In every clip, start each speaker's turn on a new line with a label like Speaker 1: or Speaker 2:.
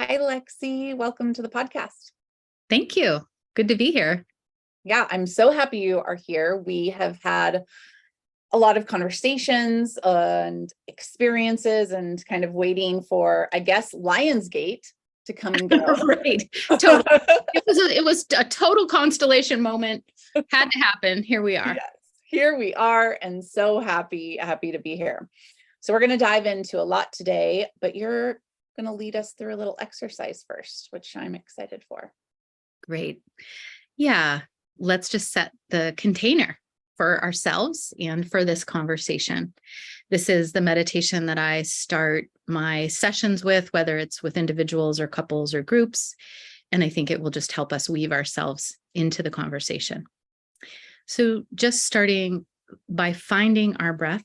Speaker 1: Hi, Lexi. Welcome to the podcast.
Speaker 2: Thank you. Good to be here.
Speaker 1: Yeah, I'm so happy you are here. We have had a lot of conversations and experiences and kind of waiting for, I guess, Lionsgate to come and go.
Speaker 2: Right. Totally. It was a total constellation moment. Had to happen. Here we are.
Speaker 1: Yes, here we are, and so happy to be here. So we're going to dive into a lot today, but you're going to lead us through a little exercise first, which I'm excited for.
Speaker 2: Great. Yeah. Let's just set the container for ourselves and for this conversation. This is the meditation that I start my sessions with, whether it's with individuals or couples or groups. And I think it will just help us weave ourselves into the conversation. So just starting by finding our breath.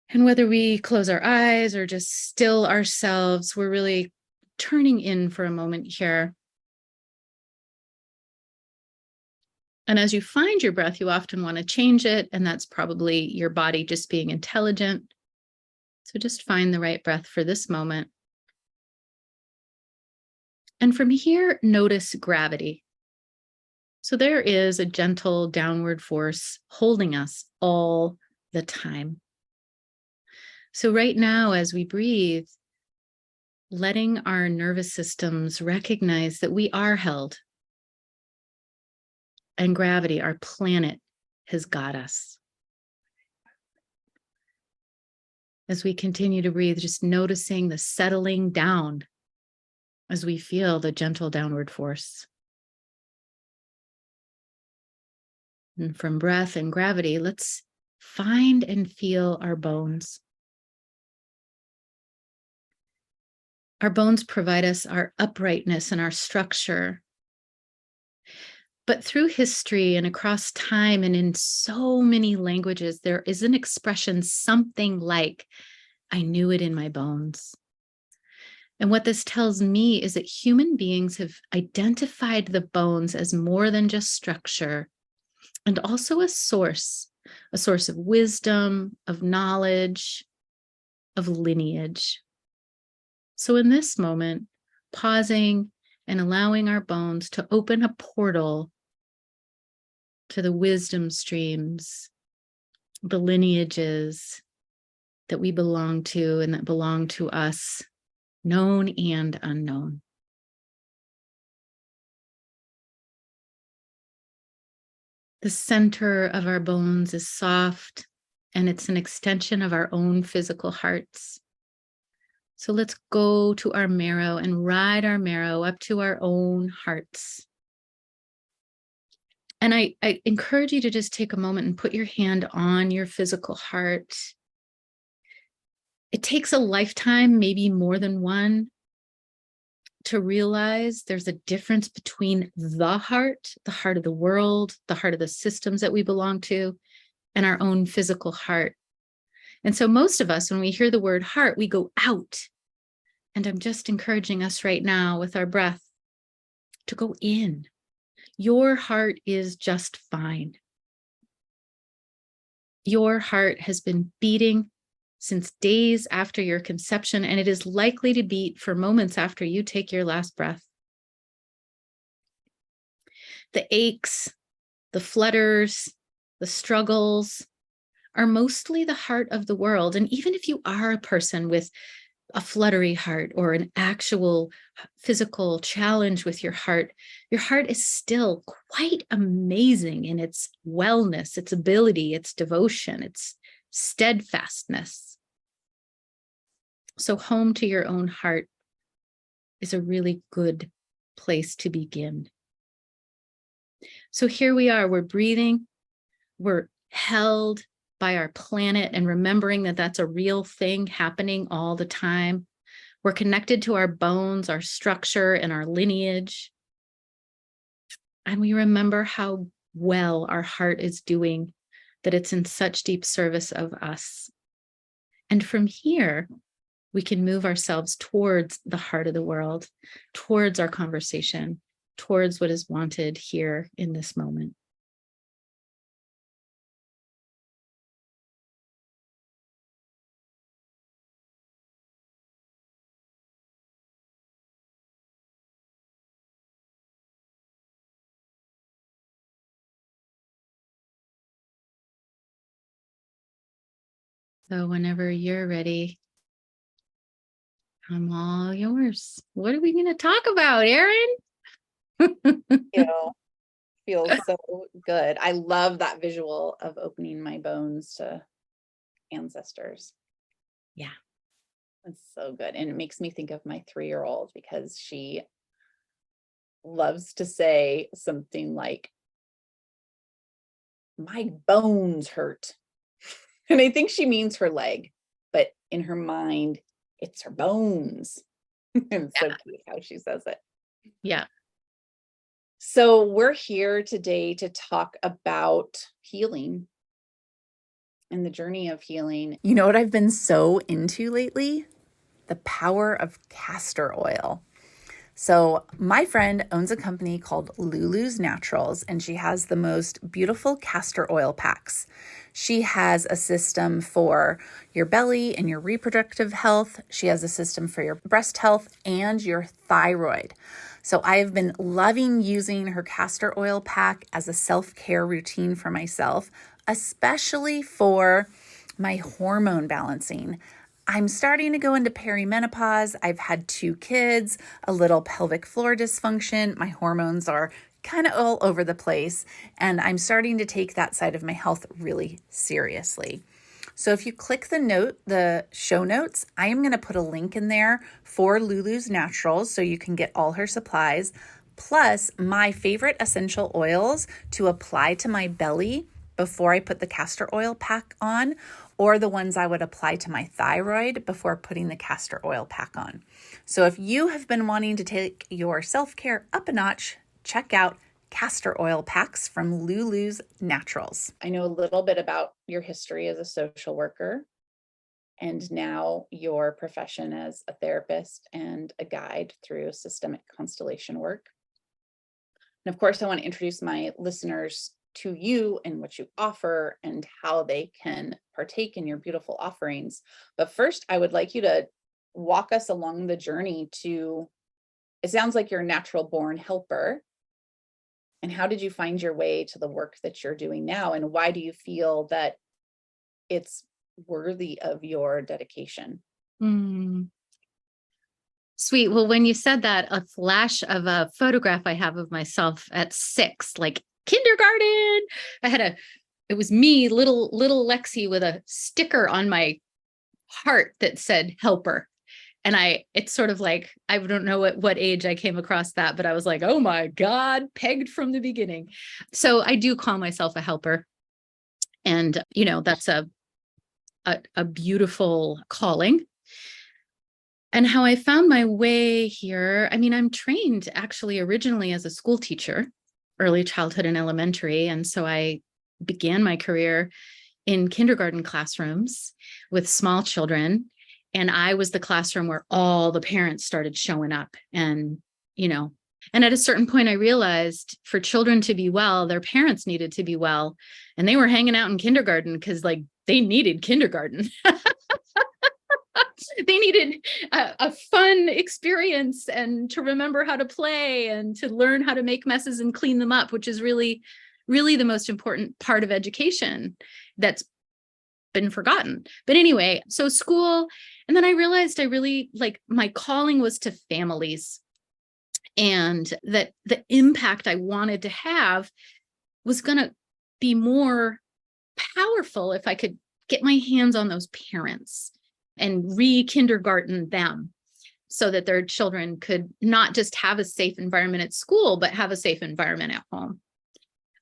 Speaker 2: And whether we close our eyes or just still ourselves, we're really turning in for a moment here. And as you find your breath, you often want to change it, and that's probably your body just being intelligent. So just find the right breath for this moment. And from here, notice gravity. So there is a gentle downward force holding us all the time. So right now, as we breathe, letting our nervous systems recognize that we are held. And gravity, our planet, has got us. As we continue to breathe, just noticing the settling down as we feel the gentle downward force. And from breath and gravity, let's find and feel our bones. Our bones provide us our uprightness and our structure. But through history and across time and in so many languages, there is an expression something like, I knew it in my bones. And what this tells me is that human beings have identified the bones as more than just structure, and also a source of wisdom, of knowledge, of lineage. So in this moment, pausing and allowing our bones to open a portal to the wisdom streams, the lineages that we belong to and that belong to us, known and unknown. The center of our bones is soft, and it's an extension of our own physical hearts. So let's go to our marrow and ride our marrow up to our own hearts. And I encourage you to just take a moment and put your hand on your physical heart. It takes a lifetime, maybe more than one, to realize there's a difference between the heart of the world, the heart of the systems that we belong to, and our own physical heart. And so most of us, when we hear the word heart, we go out. And I'm just encouraging us right now with our breath to go in. Your heart is just fine. Your heart has been beating since days after your conception, and it is likely to beat for moments after you take your last breath. The aches, the flutters, the struggles are mostly the heart of the world. And even if you are a person with a fluttery heart or an actual physical challenge with your heart is still quite amazing in its wellness, its ability, its devotion, its steadfastness. So home to your own heart is a really good place to begin. So here we are, we're breathing, we're held by our planet and remembering that that's a real thing happening all the time. We're connected to our bones, our structure, and our lineage. And we remember how well our heart is doing, that it's in such deep service of us. And from here, we can move ourselves towards the heart of the world, towards our conversation, towards what is wanted here in this moment. So whenever you're ready, I'm all yours. What are we going to talk about, Erin?
Speaker 1: You know, feels so good. I love that visual of opening my bones to ancestors.
Speaker 2: Yeah.
Speaker 1: It's so good. And it makes me think of my 3-year-old because she loves to say something like, my bones hurt. And I think she means her leg, but in her mind, it's her bones. And it's so cute how she says it.
Speaker 2: Yeah.
Speaker 1: So we're here today to talk about healing and the journey of healing. You know what I've been so into lately? The power of castor oil. So my friend owns a company called Lulu's Naturals, and she has the most beautiful castor oil packs. She has a system for your belly and your reproductive health. She has a system for your breast health and your thyroid. So I have been loving using her castor oil pack as a self-care routine for myself, especially for my hormone balancing. I'm starting to go into perimenopause. I've had 2 kids, a little pelvic floor dysfunction. My hormones are kind of all over the place, and I'm starting to take that side of my health really seriously. So if you click the show notes, I am going to put a link in there for Lulu's Naturals so you can get all her supplies, plus my favorite essential oils to apply to my belly before I put the castor oil pack on, or the ones I would apply to my thyroid before putting the castor oil pack on. So if you have been wanting to take your self-care up a notch, check out castor oil packs from Lulu's Naturals. I know a little bit about your history as a social worker and now your profession as a therapist and a guide through systemic constellation work. And of course, I want to introduce my listeners to you and what you offer and how they can partake in your beautiful offerings. But first, I would like you to walk us along the journey to, it sounds like you're a natural born helper. And how did you find your way to the work that you're doing now? And why do you feel that it's worthy of your dedication?
Speaker 2: Sweet. Well, when you said that, a flash of a photograph I have of myself at 6, like kindergarten. It was me, little Lexi, with a sticker on my heart that said helper. And it's sort of like, I don't know what age I came across that, but I was like, oh my God, pegged from the beginning. So I do call myself a helper. And, that's a beautiful calling. And how I found my way here, I mean, I'm trained actually originally as a school teacher, early childhood and elementary. And so I began my career in kindergarten classrooms with small children. And I was the classroom where all the parents started showing up. And at a certain point, I realized for children to be well, their parents needed to be well. And they were hanging out in kindergarten because they needed kindergarten. They needed a fun experience and to remember how to play and to learn how to make messes and clean them up, which is really, really the most important part of education that's been forgotten. But anyway, so school. And then I realized I really my calling was to families, and that the impact I wanted to have was going to be more powerful if I could get my hands on those parents and re-kindergarten them so that their children could not just have a safe environment at school, but have a safe environment at home.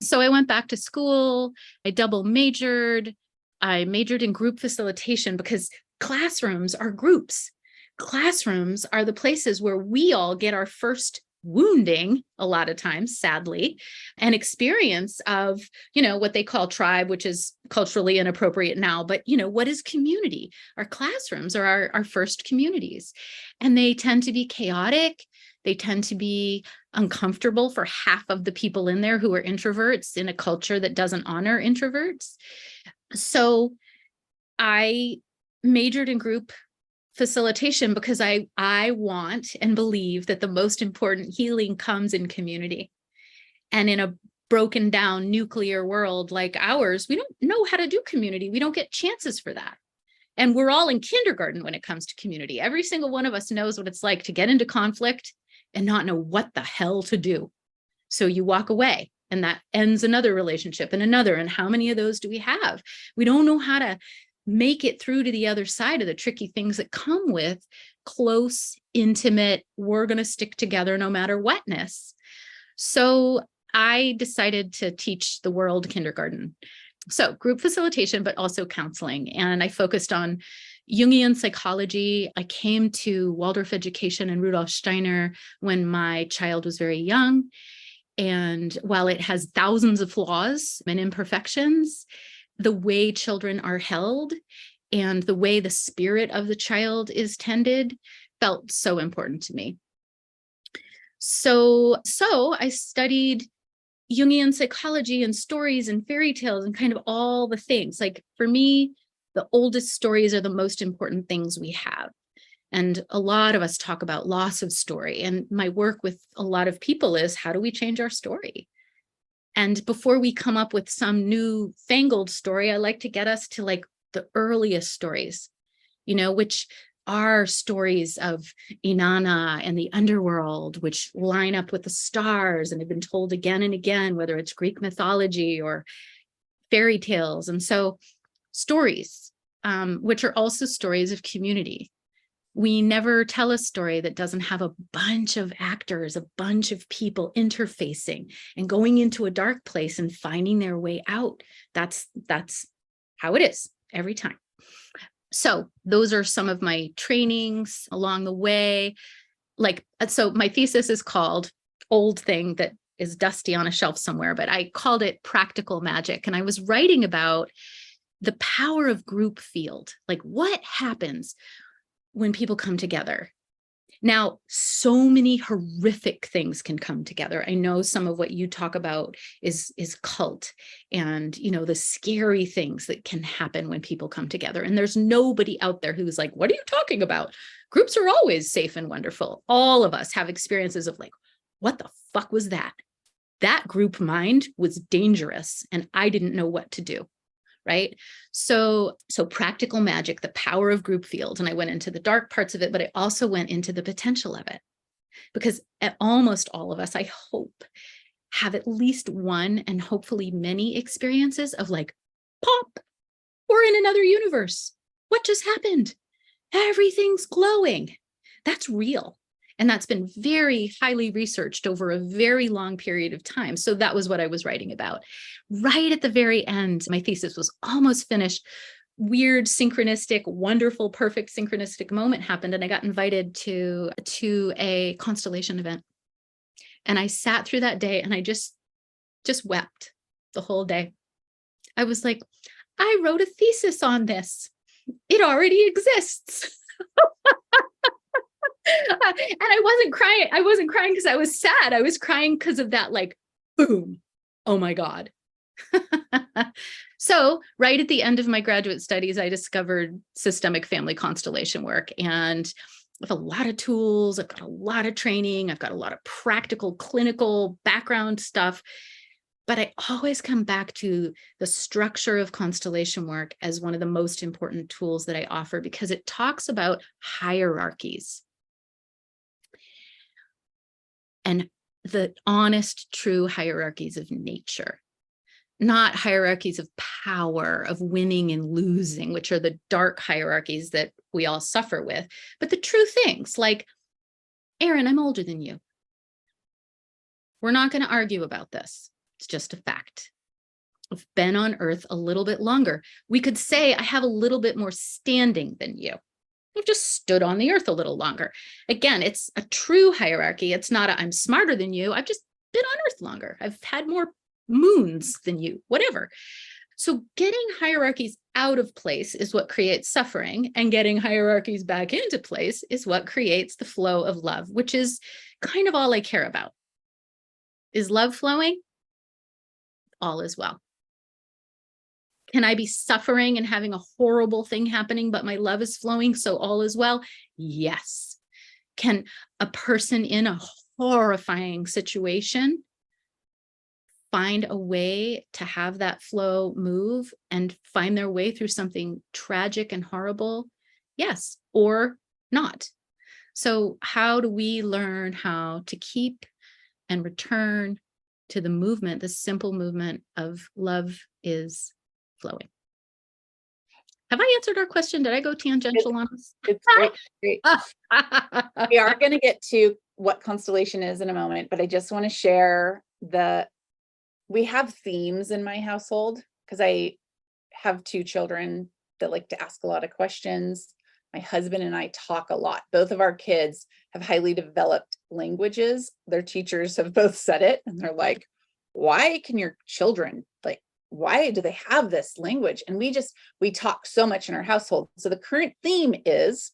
Speaker 2: So I went back to school. I double majored. I majored in group facilitation because classrooms are groups. Classrooms are the places where we all get our first wounding, a lot of times, sadly, an experience of, what they call tribe, which is culturally inappropriate now, but, what is community? Our classrooms are our first communities, and they tend to be chaotic. They tend to be uncomfortable for half of the people in there who are introverts in a culture that doesn't honor introverts. So I majored in group facilitation because I want and believe that the most important healing comes in community. And in a broken down nuclear world like ours, we don't know how to do community. We don't get chances for that. And we're all in kindergarten when it comes to community. Every single one of us knows what it's like to get into conflict and not know what the hell to do. So you walk away, and that ends another relationship and another. And how many of those do we have? We don't know how to make it through to the other side of the tricky things that come with close, intimate, we're going to stick together no matter whatness. So I decided to teach the world kindergarten. So group facilitation, but also counseling. And I focused on Jungian psychology. I came to Waldorf education and Rudolf Steiner when my child was very young. And while it has thousands of flaws and imperfections, the way children are held and the way the spirit of the child is tended felt so important to me. So I studied Jungian psychology and stories and fairy tales and kind of all the things. Like for me, the oldest stories are the most important things we have. And a lot of us talk about loss of story. And my work with a lot of people is, how do we change our story? And before we come up with some new fangled story, I like to get us to like the earliest stories, which are stories of Inanna and the underworld, which line up with the stars and have been told again and again, whether it's Greek mythology or fairy tales. And so stories, which are also stories of community. We never tell a story that doesn't have a bunch of actors, a bunch of people interfacing and going into a dark place and finding their way out. That's how it is every time. So those are some of my trainings along the way. So my thesis is called, old thing that is dusty on a shelf somewhere, but I called it Practical Magic. And I was writing about the power of group field. Like what happens when people come together? Now, so many horrific things can come together. I know some of what you talk about is cult and, the scary things that can happen when people come together. And there's nobody out there who's like, what are you talking about? Groups are always safe and wonderful. All of us have experiences of like, what the fuck was that? That group mind was dangerous and I didn't know what to do. Right? So practical magic, the power of group field. And I went into the dark parts of it, but I also went into the potential of it. Because almost all of us, I hope, have at least one and hopefully many experiences of like, pop, we're in another universe. What just happened? Everything's glowing. That's real. And that's been very highly researched over a very long period of time. So that was what I was writing about. Right at the very end, my thesis was almost finished. Weird, synchronistic, wonderful, perfect synchronistic moment happened. And I got invited to a constellation event. And I sat through that day and I just wept the whole day. I was like, I wrote a thesis on this. It already exists. And I wasn't crying. I wasn't crying because I was sad. I was crying because of that, like, boom. Oh my God. So right at the end of my graduate studies, I discovered systemic family constellation work. And with a lot of tools, I've got a lot of training, I've got a lot of practical, clinical background stuff. But I always come back to the structure of constellation work as one of the most important tools that I offer, because it talks about hierarchies. And the honest, true hierarchies of nature, not hierarchies of power, of winning and losing, which are the dark hierarchies that we all suffer with, but the true things like, Aaron, I'm older than you. We're not going to argue about this. It's just a fact. I've been on Earth a little bit longer. We could say I have a little bit more standing than you. I've just stood on the earth a little longer. Again, it's a true hierarchy. It's not I'm smarter than you. I've just been on earth longer. I've had more moons than you, whatever. So getting hierarchies out of place is what creates suffering, and getting hierarchies back into place is what creates the flow of love, which is kind of all I care about. Is love flowing? All is well. Can I be suffering and having a horrible thing happening, but my love is flowing, so all is well? Yes. Can a person in a horrifying situation find a way to have that flow move and find their way through something tragic and horrible? Yes, or not. So how do we learn how to keep and return to the movement, the simple movement of love is flowing? Have I answered our question? Did I go tangential on us?
Speaker 1: It's great. Great. We are going to get to what constellation is in a moment, but I just want to share we have themes in my household because I have two children that like to ask a lot of questions. My husband and I talk a lot. Both of our kids have highly developed languages. Their teachers have both said it, and they're like, why can your children, like, why do they have this language? And we talk so much in our household. So the current theme is,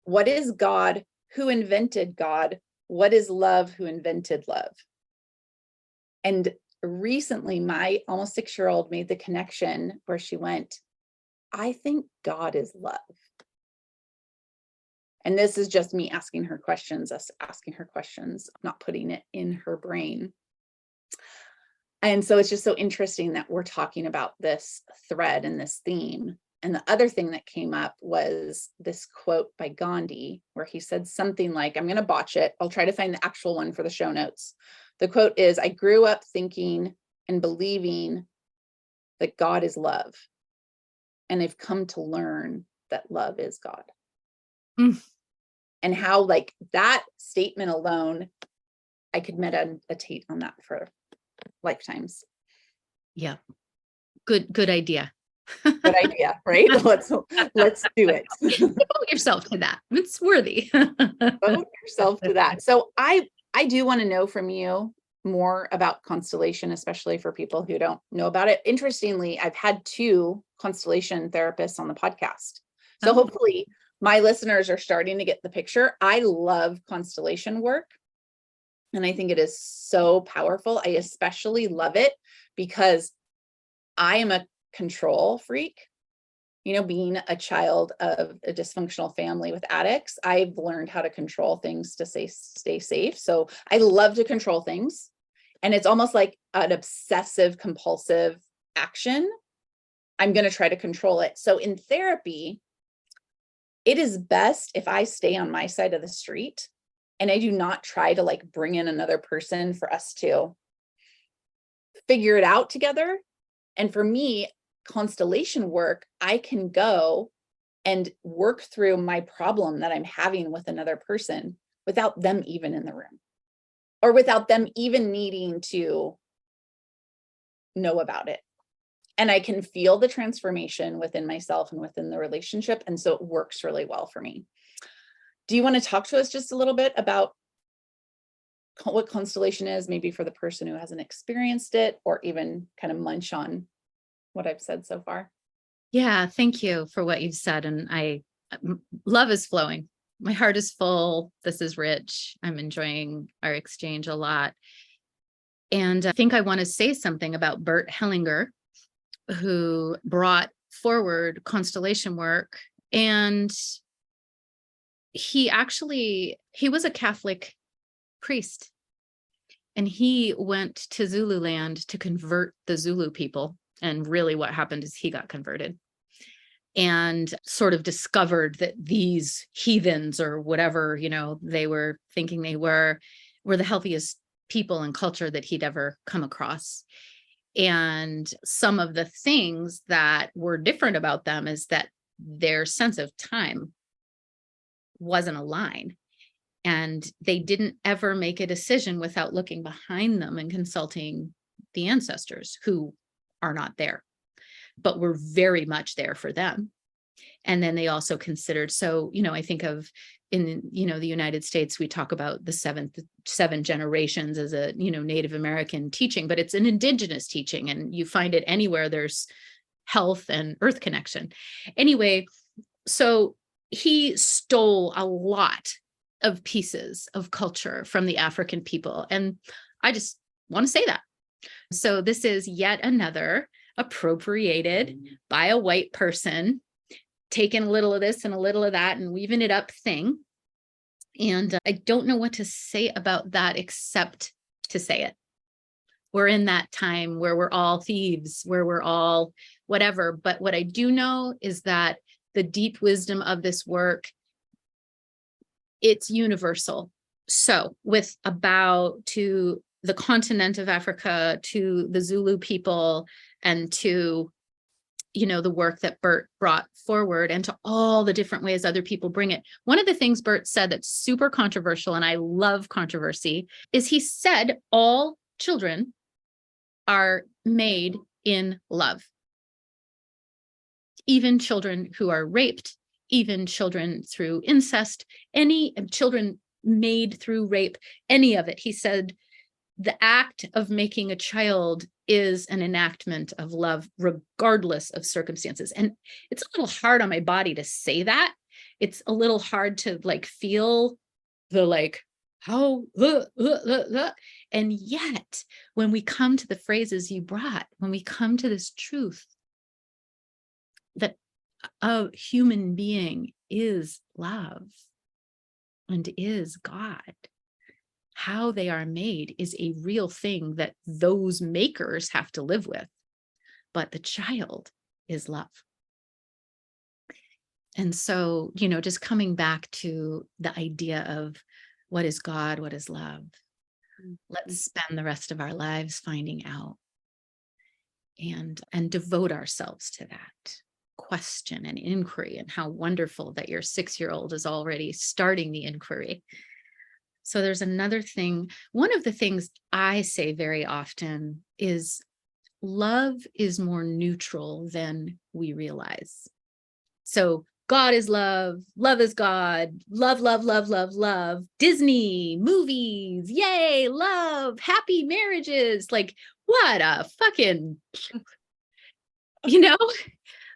Speaker 1: what is God? Who invented God? What is love? Who invented love? And recently, my almost 6-year-old made the connection where she went, I think God is love. And this is just me asking her questions, not putting it in her brain. And so it's just so interesting that we're talking about this thread and this theme. And the other thing that came up was this quote by Gandhi, where he said something like, I'm going to botch it. I'll try to find the actual one for the show notes. The quote is, I grew up thinking and believing that God is love. And I've come to learn that love is God. And how, like, that statement alone, I could meditate on that for lifetimes.
Speaker 2: Yeah. Good idea.
Speaker 1: Good idea, right? Let's do it.
Speaker 2: Devote yourself to that. It's worthy.
Speaker 1: Devote yourself to that. So I do want to know from you more about constellation, especially for people who don't know about it. Interestingly, I've had 2 constellation therapists on the podcast. So hopefully my listeners are starting to get the picture. I love constellation work. And I think it is so powerful. I especially love it because I am a control freak. You know, being a child of a dysfunctional family with addicts, I've learned how to control things to stay safe. So I love to control things. And it's almost like an obsessive compulsive action. I'm going to try to control it. So in therapy, it is best if I stay on my side of the street and I do not try to like bring in another person for us to figure it out together. And for me, constellation work, I can go and work through my problem that I'm having with another person without them even in the room, or without them even needing to know about it. And I can feel the transformation within myself and within the relationship. And so it works really well for me. Do you want to talk to us just a little bit about what constellation is, maybe for the person who hasn't experienced it, or even kind of munch on what I've said so far?
Speaker 2: Yeah, thank you for what you've said. And love is flowing. My heart is full. This is rich. I'm enjoying our exchange a lot. And I think I want to say something about Bert Hellinger, who brought forward constellation work. And he was a Catholic priest. And he went to Zululand to convert the Zulu people. And really what happened is he got converted and sort of discovered that these heathens, or whatever, you know, they were thinking they were the healthiest people and culture that he'd ever come across. And some of the things that were different about them is that their sense of time wasn't aligned. And they didn't ever make a decision without looking behind them and consulting the ancestors, who are not there, but were very much there for them. And then they also considered, so, you know, I think of in, you know, the United States, we talk about the seven generations as a, you know, Native American teaching, but it's an indigenous teaching, and you find it anywhere there's health and earth connection. Anyway, so he stole a lot of pieces of culture from the African people. And I just want to say that. So this is yet another appropriated by a white person, taking a little of this and a little of that and weaving it up thing. And I don't know what to say about that except to say it. we're in that time where we're all thieves, where we're all whatever. But what I do know is that the deep wisdom of this work, it's universal. So with about to the continent of Africa, to the Zulu people, and to, you know, the work that Bert brought forward, and to all the different ways other people bring it. One of the things Bert said that's super controversial, and I love controversy, is he said all children are made in love. Even children who are raped, even children through incest, any children made through rape, any of it. He said the act of making a child is an enactment of love, regardless of circumstances. And it's a little hard on my body to say that. It's a little hard to like feel the like, how, and yet when we come to the phrases you brought, when we come to this truth that a human being is love and is God, how they are made is a real thing that those makers have to live with, but the child is love. And so, you know, just coming back to the idea of what is God, what is love, let's spend the rest of our lives finding out and devote ourselves to that question and inquiry. And how wonderful that your 6-year-old is already starting the inquiry. So there's another thing. One of the things I say very often is love is more neutral than we realize. So God is love, love is God, love, love, love, love, love, Disney, movies, yay, love, happy marriages. Like, what a fucking, you know,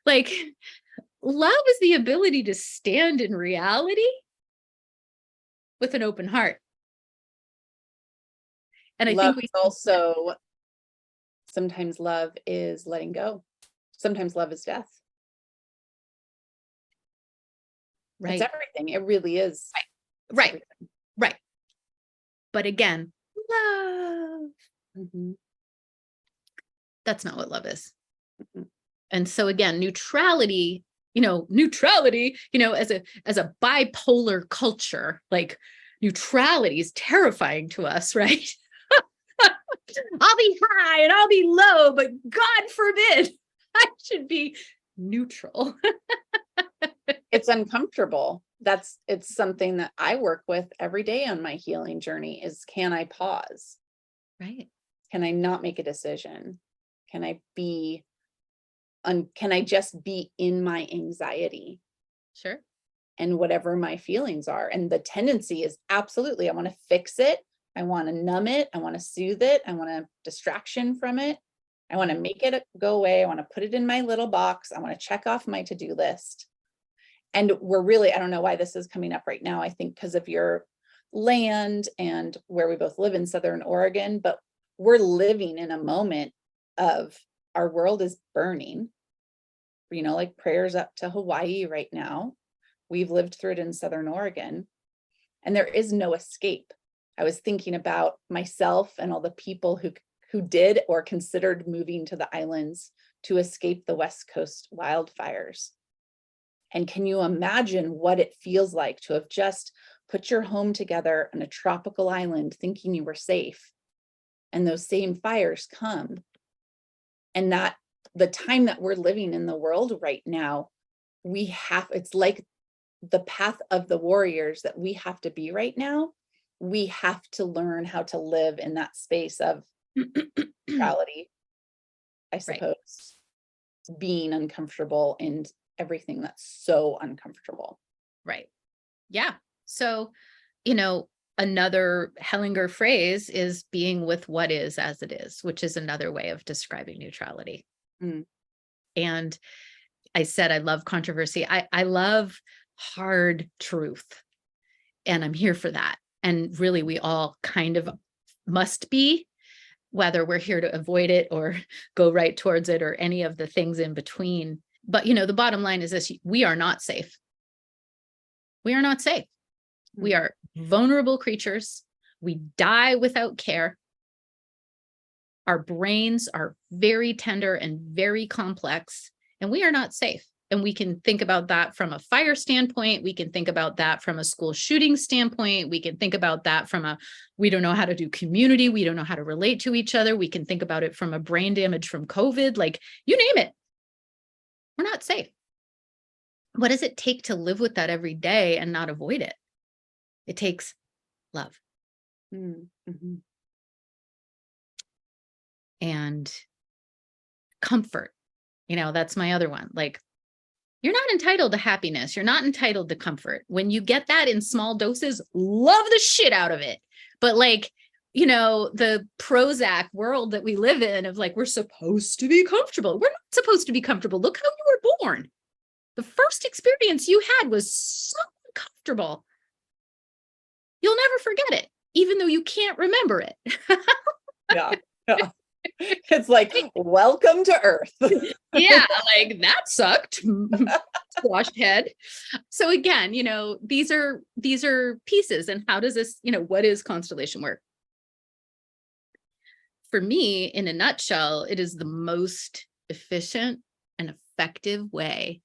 Speaker 2: like love is the ability to stand in reality with an open heart. And I
Speaker 1: Love
Speaker 2: think
Speaker 1: is also, sometimes love is letting go. Sometimes love is death.
Speaker 2: right.
Speaker 1: It's everything. It really is.
Speaker 2: Right.
Speaker 1: Everything.
Speaker 2: Right. But again, love. That's not what love is. And so again, neutrality, as a bipolar culture, like neutrality is terrifying to us, right? I'll be high and I'll be low, but God forbid I should be neutral.
Speaker 1: It's uncomfortable. It's something that I work with every day on my healing journey is, can I pause?
Speaker 2: Right.
Speaker 1: Can I not make a decision? Can I just be in my anxiety?
Speaker 2: Sure.
Speaker 1: And whatever my feelings are. And the tendency is absolutely, I want to fix it. I want to numb it. I want to soothe it. I want a distraction from it. I want to make it go away. I want to put it in my little box. I want to check off my to-do list. And I don't know why this is coming up right now. I think because of your land and where we both live in Southern Oregon, but we're living in a moment of our world is burning, like prayers up to Hawaii right now. We've lived through it in Southern Oregon, and there is no escape. I was thinking about myself and all the people who did or considered moving to the islands to escape the West Coast wildfires. And can you imagine what it feels like to have just put your home together on a tropical island thinking you were safe, and those same fires come? And that the time that we're living in the world right now, it's like the path of the warriors that we have to be right now. We have to learn how to live in that space of neutrality, I suppose, being uncomfortable and everything that's so uncomfortable.
Speaker 2: Right. Yeah. So, another Hellinger phrase is being with what is as it is, which is another way of describing neutrality. And I said, I love controversy. I love hard truth, and I'm here for that. And really, we all kind of must be, whether we're here to avoid it or go right towards it or any of the things in between. But, the bottom line is this: we are not safe. We are not safe. We are vulnerable creatures. We die without care. Our brains are very tender and very complex, and we are not safe. And we can think about that from a fire standpoint. We can think about that from a school shooting standpoint. We can think about that from we don't know how to do community. We don't know how to relate to each other. We can think about it from a brain damage from COVID, like you name it. We're not safe. What does it take to live with that every day and not avoid it? It takes love.
Speaker 1: Mm-hmm.
Speaker 2: And comfort. That's my other one. Like, you're not entitled to happiness. You're not entitled to comfort. When you get that in small doses, love the shit out of it. But like, the Prozac world that we live in of like, we're supposed to be comfortable. We're not supposed to be comfortable. Look how you were born. The first experience you had was so uncomfortable. You'll never forget it, even though you can't remember it.
Speaker 1: Yeah. It's like, welcome to Earth.
Speaker 2: Yeah, like that sucked. Squashed head. So again, these are pieces. And how does this, what is constellation work? For me, in a nutshell, it is the most efficient and effective way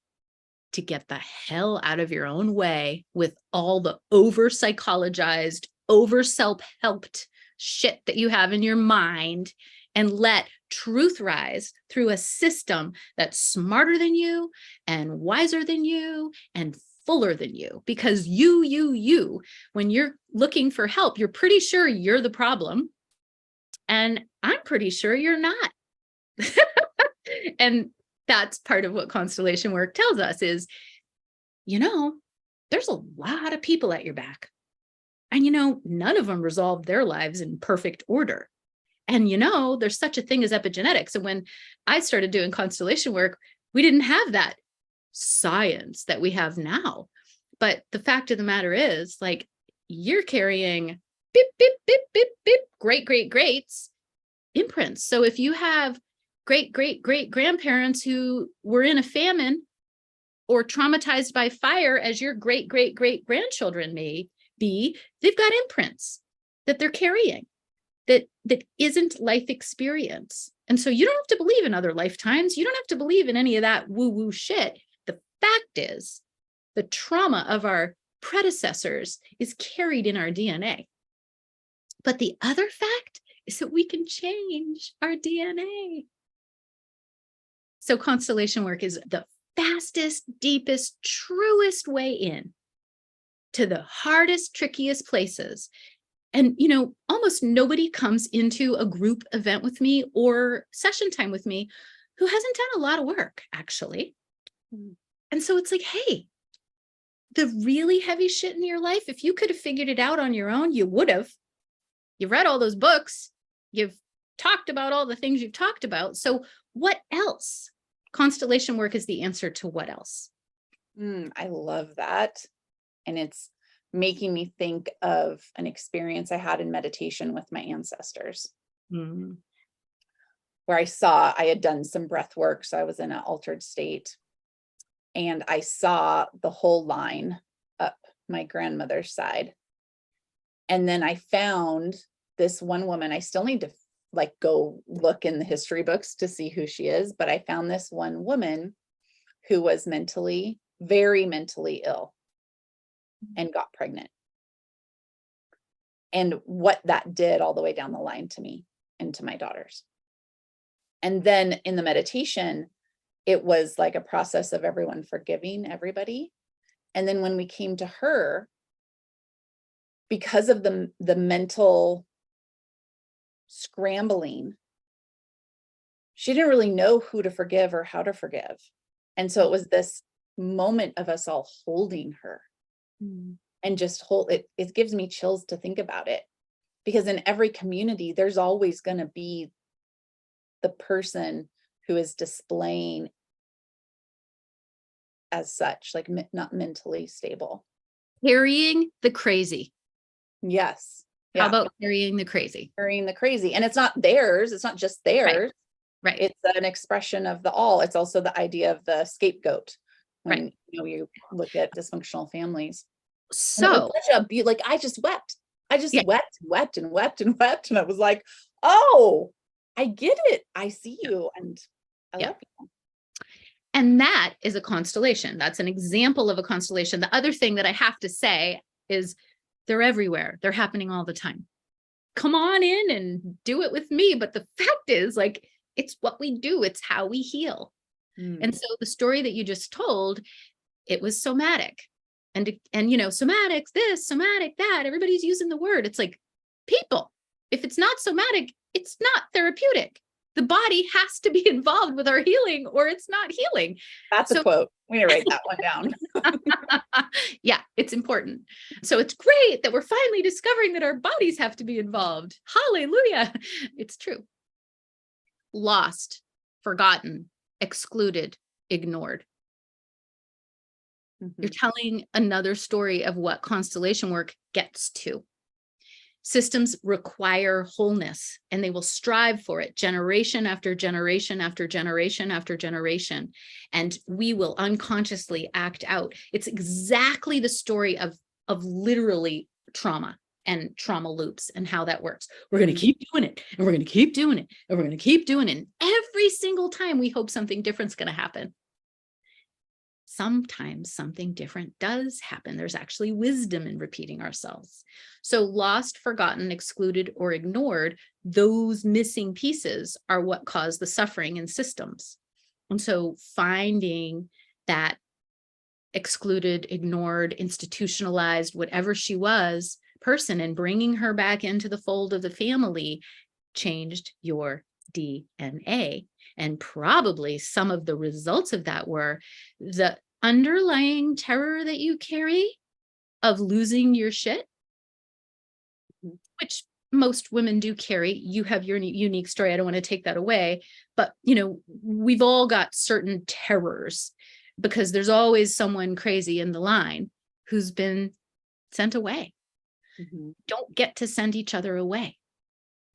Speaker 2: to get the hell out of your own way with all the over psychologized, over self-helped shit that you have in your mind, and let truth rise through a system that's smarter than you and wiser than you and fuller than you. Because you, when you're looking for help, you're pretty sure you're the problem. And I'm pretty sure you're not. And that's part of what constellation work tells us is, there's a lot of people at your back. And, none of them resolved their lives in perfect order. And, there's such a thing as epigenetics. And when I started doing constellation work, we didn't have that science that we have now. But the fact of the matter is, like, you're carrying beep, beep, beep, beep, beep, greats imprints. So if you have great grandparents who were in a famine or traumatized by fire, as your great grandchildren may be, they've got imprints that they're carrying that isn't life experience. And so you don't have to believe in other lifetimes. You don't have to believe in any of that woo-woo shit. The fact is, the trauma of our predecessors is carried in our DNA. But the other fact is that we can change our DNA. So constellation work is the fastest, deepest, truest way in to the hardest, trickiest places. And, almost nobody comes into a group event with me or session time with me who hasn't done a lot of work, actually. And so it's like, hey, the really heavy shit in your life, if you could have figured it out on your own, you would have. You've read all those books. You've talked about all the things you've talked about. So what else? Constellation work is the answer to what else?
Speaker 1: I love that. And it's making me think of an experience I had in meditation with my ancestors, where I had done some breath work. So I was in an altered state, and I saw the whole line up my grandmother's side. And then I found this one woman. I still need to go look in the history books to see who she is, but I found this one woman who was very mentally ill and got pregnant. And what that did all the way down the line to me and to my daughters. And then in the meditation, it was like a process of everyone forgiving everybody. And then when we came to her, because of the mental scrambling, she didn't really know who to forgive or how to forgive. And so it was this moment of us all holding her. And just hold it. It gives me chills to think about it, because in every community, there's always going to be the person who is displaying as such, like not mentally stable.
Speaker 2: Carrying the crazy.
Speaker 1: Yes.
Speaker 2: How about carrying the crazy?
Speaker 1: Carrying the crazy. And it's not theirs. It's not just theirs.
Speaker 2: Right.
Speaker 1: It's an expression of the all. It's also the idea of the scapegoat. When you look at dysfunctional families. So I just wept. I just wept and wept. And I was like, oh, I get it. I see you, and I
Speaker 2: Yeah.
Speaker 1: love you.
Speaker 2: And that is a constellation. That's an example of a constellation. The other thing that I have to say is they're everywhere. They're happening all the time. Come on in and do it with me. But the fact is, like, it's what we do. It's how we heal. And so the story that you just told, it was somatic. And somatics, this, somatic, that, everybody's using the word. It's like, people, if it's not somatic, it's not therapeutic. The body has to be involved with our healing or it's not healing.
Speaker 1: That's a quote. We need to write that one down.
Speaker 2: Yeah, it's important. So it's great that we're finally discovering that our bodies have to be involved. Hallelujah. It's true. Lost, forgotten, excluded, ignored. You're telling another story of what constellation work gets to. Systems require wholeness, and they will strive for it generation after generation after generation after generation. And we will unconsciously act out. It's exactly the story of literally trauma and trauma loops and how that works. We're going to keep doing it, and we're going to keep doing it, and we're going to keep doing it. And every single time we hope something different's going to happen. Sometimes something different does happen. There's actually wisdom in repeating ourselves. So lost, forgotten, excluded, or ignored, those missing pieces are what cause the suffering in systems. And so finding that excluded, ignored, institutionalized, whatever she was, person, and bringing her back into the fold of the family changed your DNA. And probably some of the results of that were the underlying terror that you carry of losing your shit, which most women do carry. You have your unique story. I don't want to take that away, but we've all got certain terrors because there's always someone crazy in the line who's been sent away. Don't get to send each other away.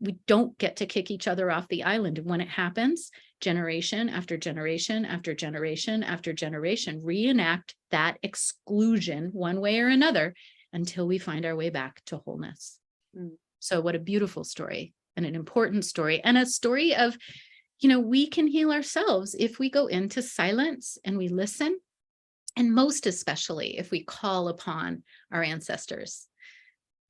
Speaker 2: We don't get to kick each other off the island. And when it happens, generation after generation after generation after generation, reenact that exclusion one way or another until we find our way back to wholeness. So what a beautiful story and an important story, and a story of, we can heal ourselves if we go into silence and we listen, and most especially if we call upon our ancestors.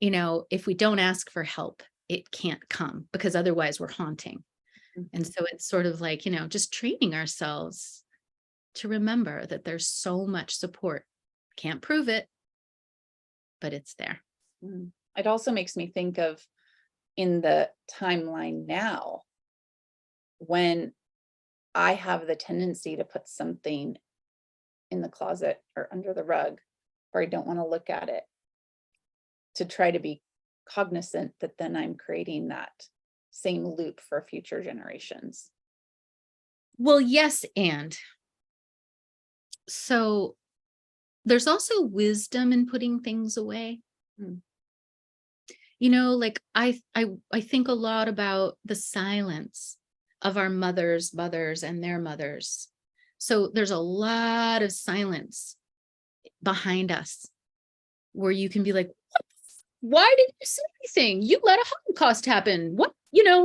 Speaker 2: If we don't ask for help, it can't come, because otherwise we're haunting. And so it's sort of like, just training ourselves to remember that there's so much support. Can't prove it, but it's there.
Speaker 1: It also makes me think of, in the timeline now, when I have the tendency to put something in the closet or under the rug, or I don't want to look at it, to try to be cognizant that then I'm creating that same loop for future generations.
Speaker 2: Well, yes. And so there's also wisdom in putting things away. Like I think a lot about the silence of our mothers and their mothers. So there's a lot of silence behind us where you can be like, why didn't you say anything? You let a Holocaust happen. What,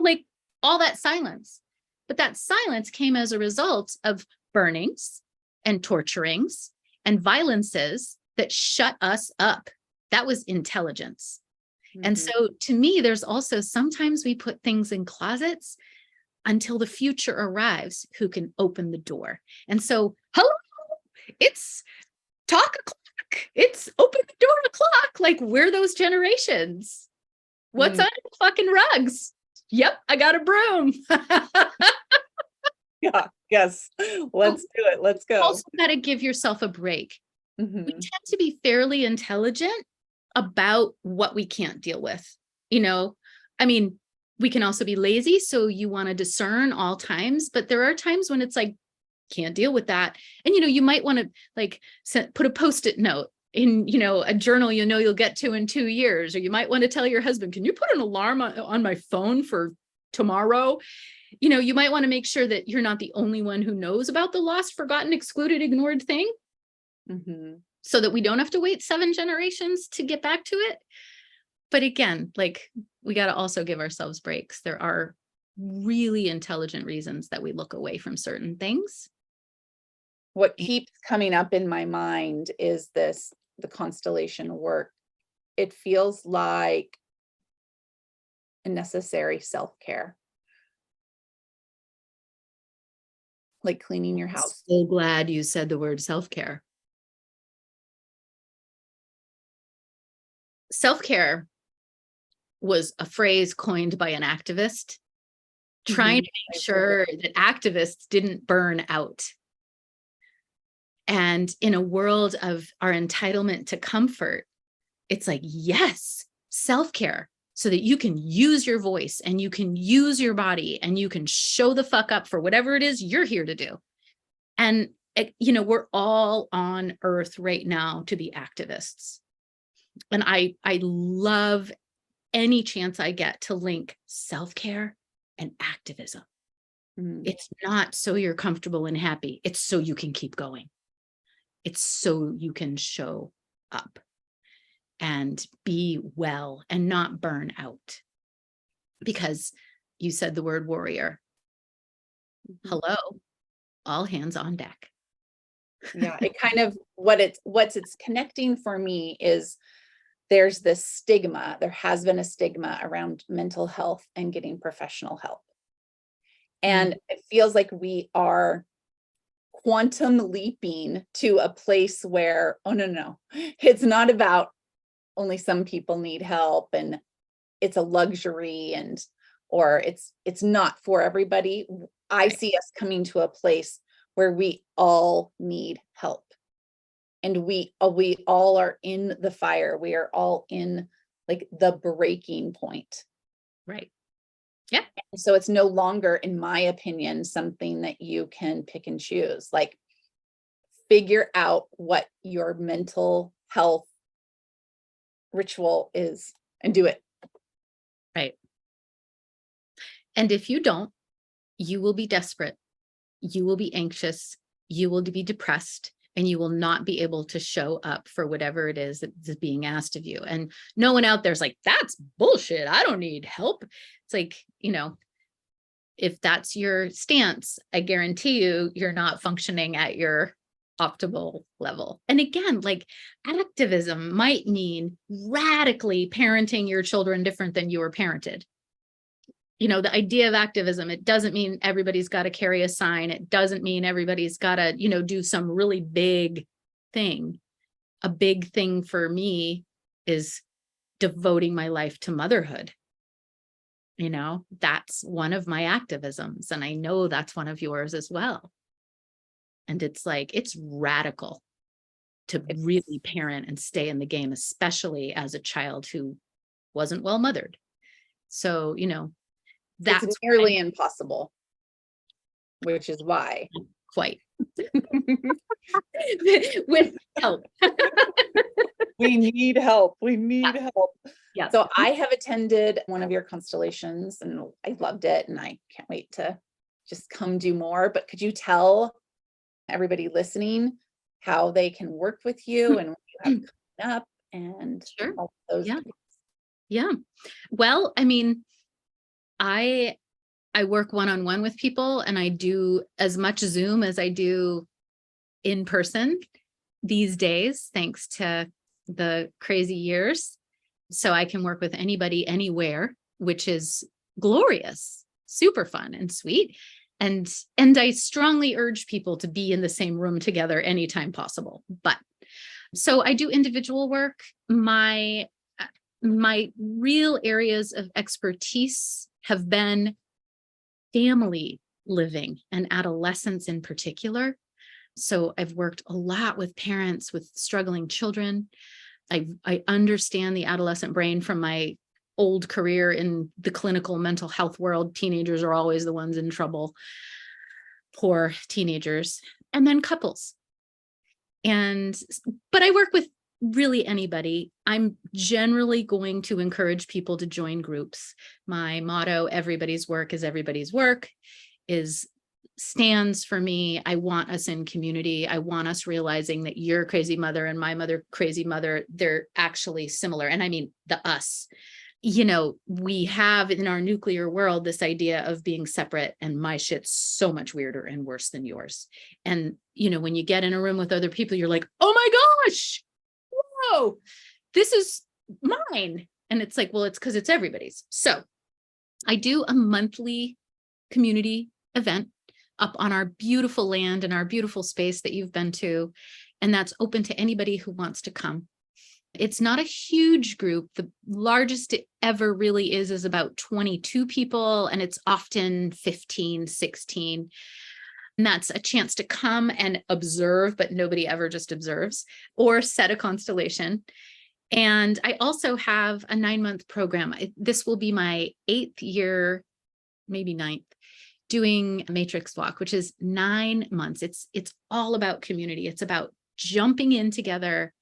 Speaker 2: like all that silence. But that silence came as a result of burnings and torturings and violences that shut us up. That was intelligence. And so to me, there's also sometimes we put things in closets until the future arrives who can open the door. And so, hello, it's talk o'clock. It's open the door o'clock. Like, we're those generations. What's under the fucking rugs? Yep, I got a broom.
Speaker 1: Yeah, yes. Let's do it. Let's go.
Speaker 2: Also got to give yourself a break. We tend to be fairly intelligent about what we can't deal with. I mean, we can also be lazy. So you want to discern all times, but there are times when it's like, can't deal with that. And, you might want to like put a Post-it note in, a journal, you'll get to in 2 years, or you might want to tell your husband, can you put an alarm on my phone for tomorrow? You might want to make sure that you're not the only one who knows about the lost, forgotten, excluded, ignored thing. So that we don't have to wait 7 generations to get back to it. But again, like, we got to also give ourselves breaks. There are really intelligent reasons that we look away from certain things.
Speaker 1: What keeps coming up in my mind is the constellation work. It feels like a necessary self-care, like cleaning your house.
Speaker 2: So glad you said the word self-care. Self-care was a phrase coined by an activist trying to make sure that activists didn't burn out. And in a world of our entitlement to comfort, it's like, yes, self-care, so that you can use your voice and you can use your body and you can show the fuck up for whatever it is you're here to do. And, we're all on earth right now to be activists. And I love any chance I get to link self-care and activism. It's not so you're comfortable and happy. It's so you can keep going. It's so you can show up and be well and not burn out. Because you said the word warrior. Hello, all hands on deck.
Speaker 1: Yeah, it kind of what's it's connecting for me is there's this stigma. There has been a stigma around mental health and getting professional help. And it feels like we are quantum leaping to a place where, oh, no, it's not about only some people need help and it's a luxury or it's not for everybody. I see us coming to a place where we all need help. And we all are in the fire. We are all in like the breaking point.
Speaker 2: Right. Yeah.
Speaker 1: So it's no longer, in my opinion, something that you can pick and choose. Like, figure out what your mental health ritual is and do it.
Speaker 2: Right. And if you don't, you will be desperate. You will be anxious. You will be depressed. And you will not be able to show up for whatever it is that is being asked of you. And no one out there's like, that's bullshit. I don't need help. It's like, if that's your stance, I guarantee you're not functioning at your optimal level. And again, like, activism might mean radically parenting your children different than you were parented. The idea of activism, it doesn't mean everybody's got to carry a sign. It doesn't mean everybody's got to, do some really big thing. A big thing for me is devoting my life to motherhood. That's one of my activisms. And I know that's one of yours as well. And it's like, it's radical to really parent and stay in the game, especially as a child who wasn't well mothered. So, that's
Speaker 1: it's nearly impossible, which is why.
Speaker 2: Quite. With help.
Speaker 1: We need help. We need help.
Speaker 2: Yeah.
Speaker 1: So I have attended one of your constellations and I loved it. And I can't wait to just come do more. But could you tell everybody listening how they can work with you and what you have coming up and
Speaker 2: Sure.
Speaker 1: all those
Speaker 2: Yeah.
Speaker 1: things?
Speaker 2: Yeah. Well, I mean, I work one-on-one with people and I do as much Zoom as I do in person these days, thanks to the crazy years. So I can work with anybody, anywhere, which is glorious, super fun and sweet. And I strongly urge people to be in the same room together anytime possible. But so I do individual work. My real areas of expertise have been family living and adolescents in particular. So I've worked a lot with parents with struggling children. I understand the adolescent brain from my old career in the clinical mental health world. Teenagers are always the ones in trouble. Poor teenagers. And then couples. But I work with really anybody. I'm generally going to encourage people to join groups. My motto, everybody's work is everybody's work, stands for me. I want us in community. I want us realizing that your crazy mother and my mother, crazy mother, they're actually similar. And I mean the us. we have in our nuclear world this idea of being separate, and my shit's so much weirder and worse than yours. And, when you get in a room with other people, you're like, oh my gosh, whoa, this is mine. And it's like, well, it's because it's everybody's. So I do a monthly community event up on our beautiful land and our beautiful space that you've been to. And that's open to anybody who wants to come. It's not a huge group. The largest it ever really is about 22 people, and it's often 15, 16. And that's a chance to come and observe, but nobody ever just observes, or set a constellation. And I also have a 9-month program. This will be my 8th year, maybe 9th, doing Matrix Walk, which is 9 months. It's all about community. It's about jumping in together,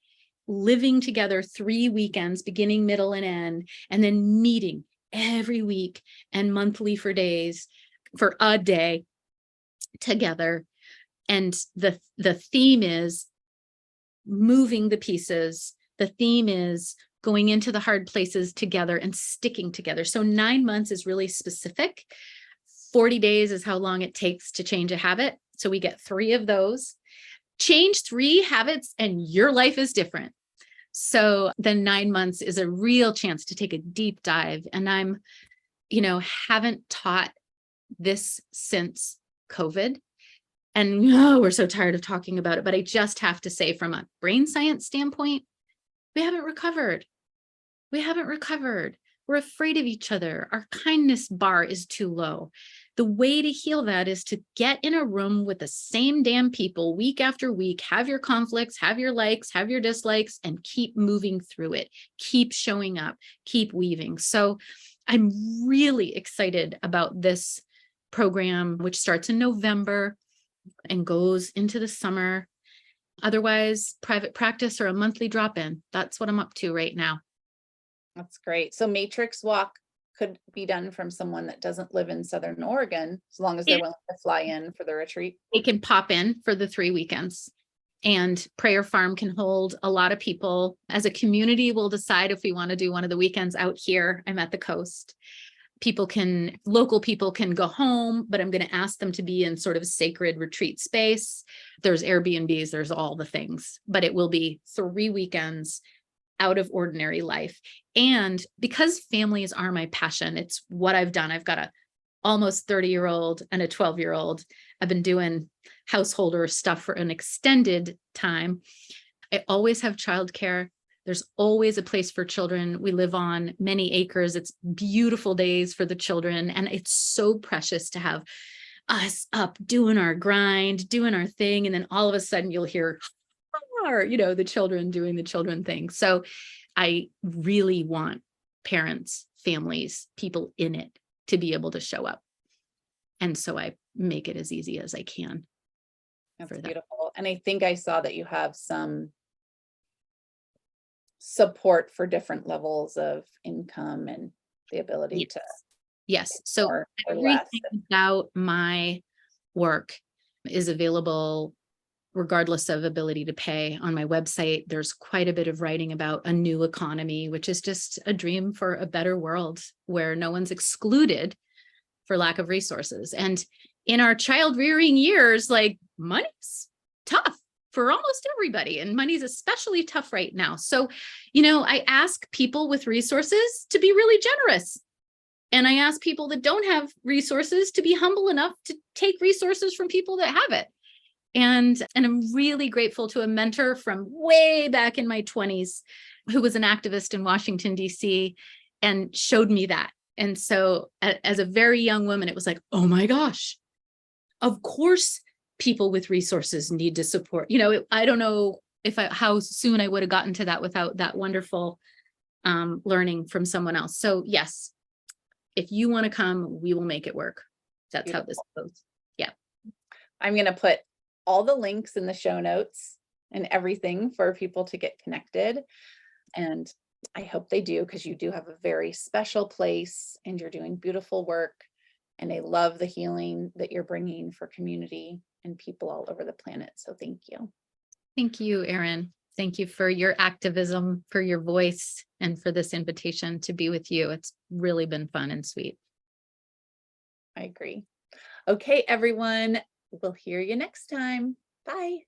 Speaker 2: living together 3 weekends, beginning, middle, and end, and then meeting every week and monthly for a day together. And the theme is moving the pieces. The theme is going into the hard places together and sticking together. So 9 months is really specific. 40 days is how long it takes to change a habit. So we get 3 of those. Change 3 habits and your life is different. So the 9 months is a real chance to take a deep dive. And I'm, haven't taught this since COVID. And we're so tired of talking about it. But I just have to say, from a brain science standpoint, we haven't recovered. We're afraid of each other. Our kindness bar is too low. The way to heal that is to get in a room with the same damn people week after week, have your conflicts, have your likes, have your dislikes, and keep moving through it. Keep showing up, keep weaving. So I'm really excited about this program, which starts in November and goes into the summer. Otherwise, private practice or a monthly drop-in. That's what I'm up to right now.
Speaker 1: That's great. So Matrix Walk could be done from someone that doesn't live in Southern Oregon, as long as they're willing to fly in for the retreat.
Speaker 2: They can pop in for the 3 weekends. And PrayerFarm can hold a lot of people. As a community, we'll decide if we want to do one of the weekends out here. I'm at the coast. Local people can go home, but I'm going to ask them to be in sort of a sacred retreat space. There's Airbnbs, there's all the things, but it will be 3 weekends out of ordinary life. And because families are my passion, it's what I've done. I've got a almost 30-year-old and a 12-year-old. I've been doing householder stuff for an extended time. I always have childcare. There's always a place for children. We live on many acres. It's beautiful days for the children. And it's so precious to have us up doing our grind, doing our thing. And then all of a sudden you'll hear, the children doing the children thing. So I really want parents, families, people in it to be able to show up. And so I make it as easy as I can.
Speaker 1: That's beautiful. And I think I saw that you have some support for different levels of income and the ability to.
Speaker 2: Yes. So everything about my work is available regardless of ability to pay on my website. There's quite a bit of writing about a new economy, which is just a dream for a better world where no one's excluded for lack of resources. And in our child rearing years, like, money's tough for almost everybody, and money's especially tough right now. So, I ask people with resources to be really generous. And I ask people that don't have resources to be humble enough to take resources from people that have it. And I'm really grateful to a mentor from way back in my 20s who was an activist in Washington, D.C. and showed me that. And so as a very young woman, it was like, oh my gosh, of course, people with resources need to support. I don't know how soon I would have gotten to that without that wonderful learning from someone else. So yes, if you want to come, we will make it work. That's beautiful. How this goes. Yeah.
Speaker 1: I'm going to put all the links in the show notes and everything for people to get connected. And I hope they do, because you do have a very special place and you're doing beautiful work. And I love the healing that you're bringing for community and people all over the planet. So thank you.
Speaker 2: Thank you, Erin. Thank you for your activism, for your voice, and for this invitation to be with you. It's really been fun and sweet.
Speaker 1: I agree. Okay, everyone, we'll hear you next time. Bye.